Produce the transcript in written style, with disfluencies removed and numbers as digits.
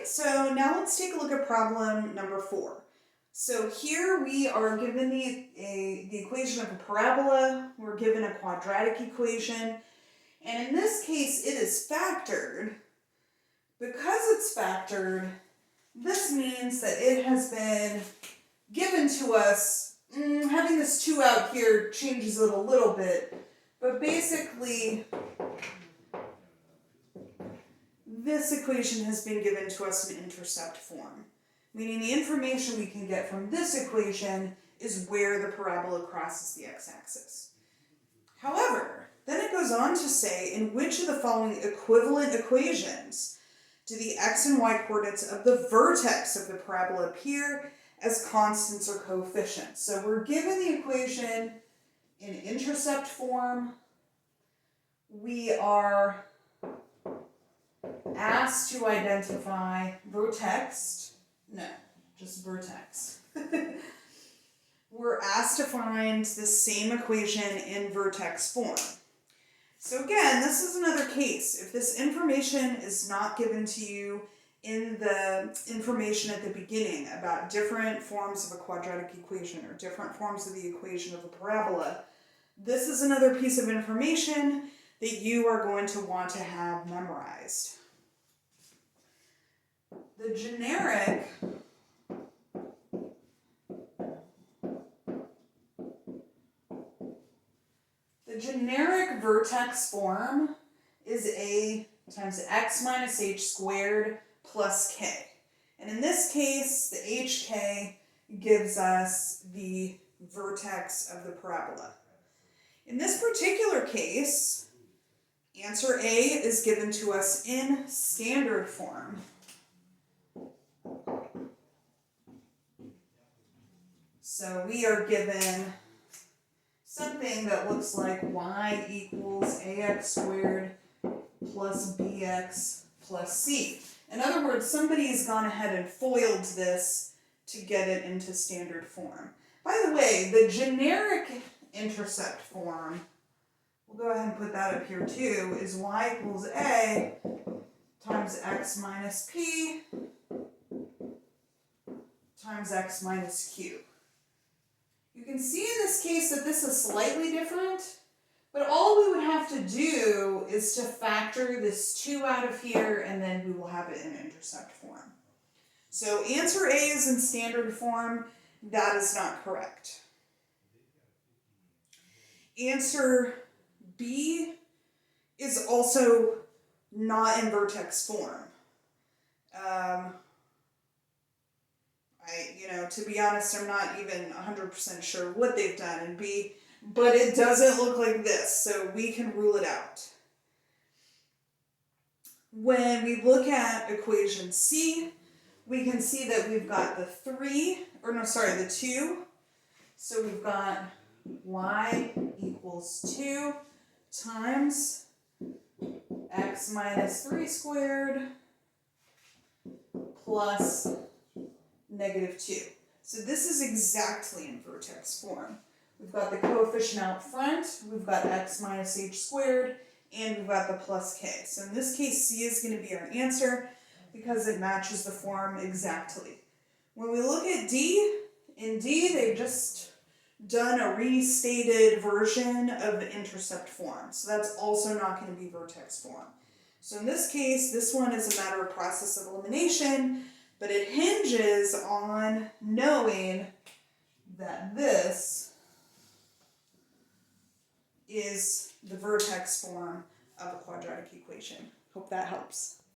right, so now let's take a look at problem number 4. So here we are given the equation of a parabola, we're given a quadratic equation, and in this case it is factored. Because it's factored, this means that it has been given to us. Having this 2 out here changes it a little bit, but basically this equation has been given to us in intercept form, meaning the information we can get from this equation is where the parabola crosses the x-axis. However, then it goes on to say, in which of the following equivalent equations do the x and y coordinates of the vertex of the parabola appear as constants or coefficients? So we're given the equation in intercept form. We are asked to identify vertex. We're asked to find the same equation in vertex form. So again, this is another case. If this information is not given to you in the information at the beginning about different forms of a quadratic equation or different forms of the equation of a parabola, this is another piece of information that you are going to want to have memorized. The generic vertex form is a times x minus h squared plus k. And in this case, the hk gives us the vertex of the parabola. In this particular case, answer A is given to us in standard form. So we are given something that looks like y equals ax squared plus bx plus c. In other words, somebody has gone ahead and FOILed this to get it into standard form. By the way, the generic intercept form, we'll go ahead and put that up here too, is y equals a times x minus p times x minus q. You can see in this case that this is slightly different, but all we would have to do is to factor this 2 out of here, and then we will have it in intercept form. So answer A is in standard form. That is not correct. Answer B is also not in vertex form. To be honest, I'm not even 100% sure what they've done in B, but it doesn't look like this, so we can rule it out. When we look at equation C, we can see that we've got the 2. So we've got y equals 2 times x minus 3 squared plus negative 2. So this is exactly in vertex form. We've got the coefficient out front, we've got x minus h squared, and we've got the plus k. So in this case, C is going to be our answer because it matches the form exactly. When we look at D, in D they've just done a restated version of the intercept form. So that's also not going to be vertex form. So in this case, this one is a matter of process of elimination, but it hinges on knowing that this is the vertex form of a quadratic equation. Hope that helps.